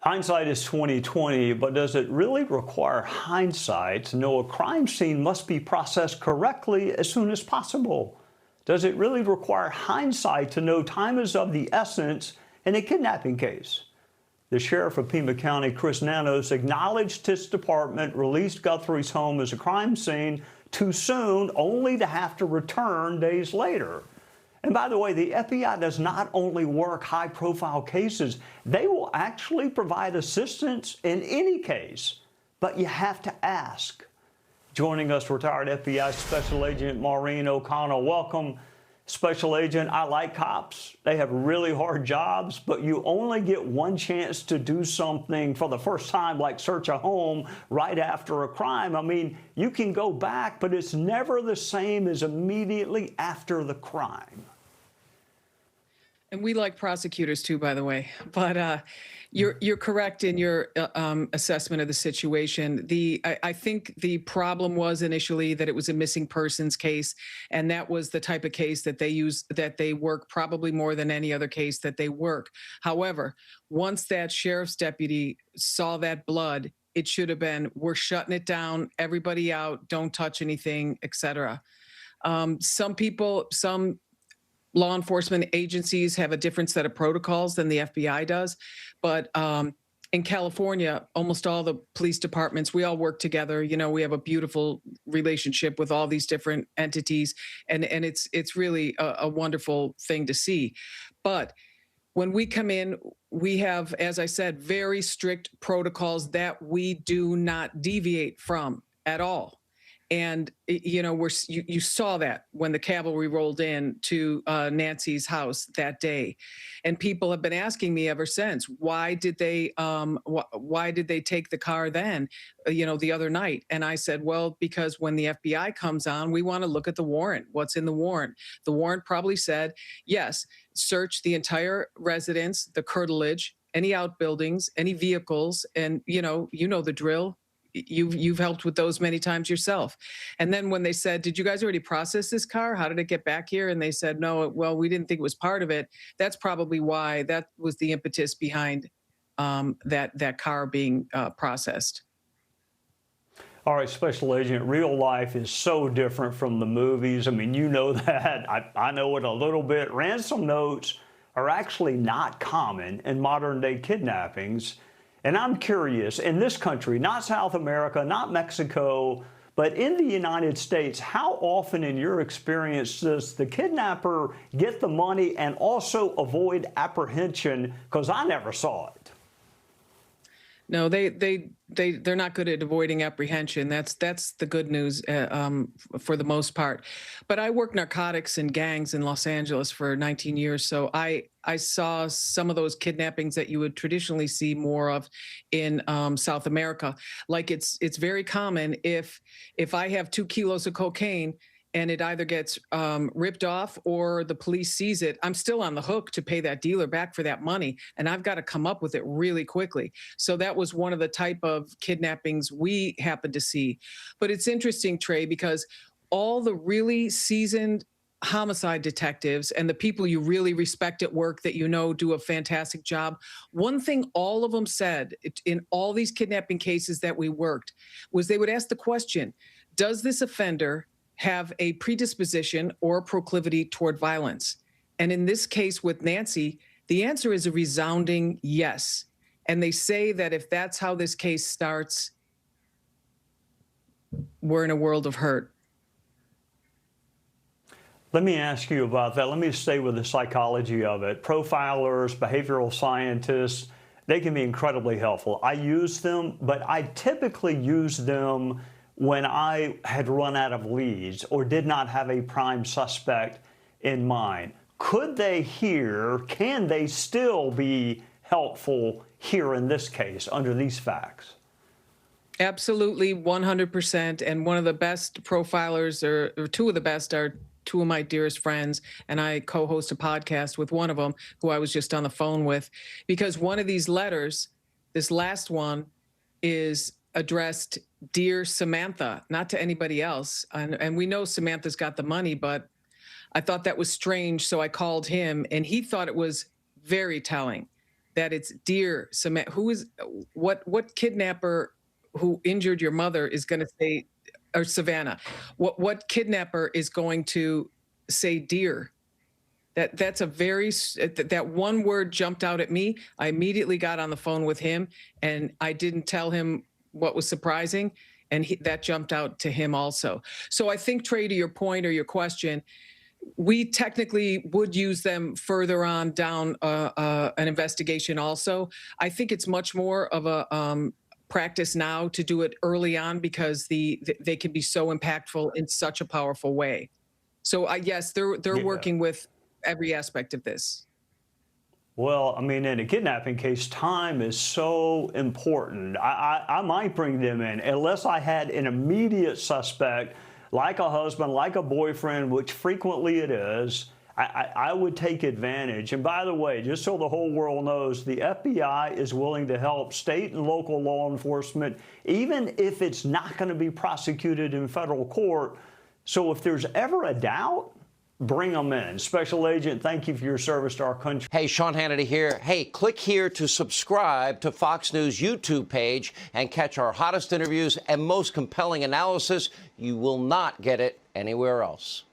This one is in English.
Hindsight is 2020, but does it really require hindsight to know a crime scene must be processed correctly as soon as possible? Does it really require hindsight to know time is of the essence in a kidnapping case? The sheriff of Pima County, Chris Nanos, acknowledged his department released Guthrie's home as a crime scene too soon, only to have to return days later. And by the way, the FBI does not only work high-profile cases, they will actually provide assistance in any case, but you have to ask. Joining us, retired FBI Special Agent Maureen O'Connell. Welcome, Special Agent. I like cops. They have really hard jobs, but you only get one chance to do something for the first time, like search a home right after a crime. I mean, you can go back, but it's never the same as immediately after the crime. And we like prosecutors too, by the way. But you're correct in your assessment of the situation. I think the problem was initially that it was a missing persons case, and that was the type of case that they work probably more than any other case that they work. However, once that sheriff's deputy saw that blood, it should have been, we're shutting it down, everybody out, don't touch anything, etc. Some law enforcement agencies have a different set of protocols than the FBI does. But in California, almost all the police departments, we all work together. You know, we have a beautiful relationship with all these different entities. And it's really a wonderful thing to see. But when we come in, we have, as I said, very strict protocols that we do not deviate from at all. And, you know, you saw that when the cavalry rolled in to Nancy's house that day. And people have been asking me ever since, why did they take the car then, the other night? And I said, well, because when the FBI comes on, we want to look at the warrant. What's in the warrant? The warrant probably said, yes, search the entire residence, the curtilage, any outbuildings, any vehicles. And, you know the drill. You've helped with those many times yourself. And then when they said, did you guys already process this car? How did it get back here? And they said, no, well, we didn't think it was part of it. That's probably why. That was the impetus behind that car being processed. All right, Special Agent, real life is so different from the movies. I mean, you know that. I know it a little bit. Ransom notes are actually not common in modern day kidnappings. And I'm curious, in this country, not South America, not Mexico, but in the United States, how often in your experience does the kidnapper get the money and also avoid apprehension? Because I never saw it. No, they're not good at avoiding apprehension. That's the good news for the most part. But I worked narcotics and gangs in Los Angeles for 19 years, so I saw some of those kidnappings that you would traditionally see more of in South America. Like it's very common if I have 2 kilos of cocaine and it either gets ripped off or the police sees it, I'm still on the hook to pay that dealer back for that money. And I've got to come up with it really quickly. So that was one of the type of kidnappings we happened to see. But it's interesting, Trey, because all the really seasoned homicide detectives and the people you really respect at work that do a fantastic job, one thing all of them said in all these kidnapping cases that we worked was they would ask the question, does this offender have a predisposition or proclivity toward violence? And in this case with Nancy, the answer is a resounding yes. And they say that if that's how this case starts, we're in a world of hurt. Let me ask you about that. Let me stay with the psychology of it. Profilers, behavioral scientists, they can be incredibly helpful. I use them, but I typically use them when I had run out of leads or did not have a prime suspect in mind. Can they still be helpful here in this case under these facts? Absolutely, 100%. And one of the best profilers, or two of the best, are two of my dearest friends, and I co-host a podcast with one of them who I was just on the phone with, because one of these letters, this last one, is addressed, Dear Samantha, not to anybody else. And we know Samantha's got the money, but I thought that was strange, so I called him, and he thought it was very telling. that it's dear Samantha. What kidnapper who injured your mother is going to say, or Savannah, what kidnapper is going to say dear? That's a very, that one word jumped out at me. I immediately got on the phone with him, and I didn't tell him what was surprising, and that jumped out to him also. So I think, Trey, to your point or your question, we technically would use them further on down an investigation also. I think it's much more of a practice now to do it early on, because they can be so impactful in such a powerful way. So yes, they're working with every aspect of this. Well, I mean, in a kidnapping case, time is so important. I might bring them in unless I had an immediate suspect, like a husband, like a boyfriend, which frequently it is. I would take advantage. And by the way, just so the whole world knows, the FBI is willing to help state and local law enforcement, even if it's not going to be prosecuted in federal court. So if there's ever a doubt, bring them in. Special Agent, thank you for your service to our country. Hey, Sean Hannity here. Hey, click here to subscribe to Fox News YouTube page and catch our hottest interviews and most compelling analysis. You will not get it anywhere else.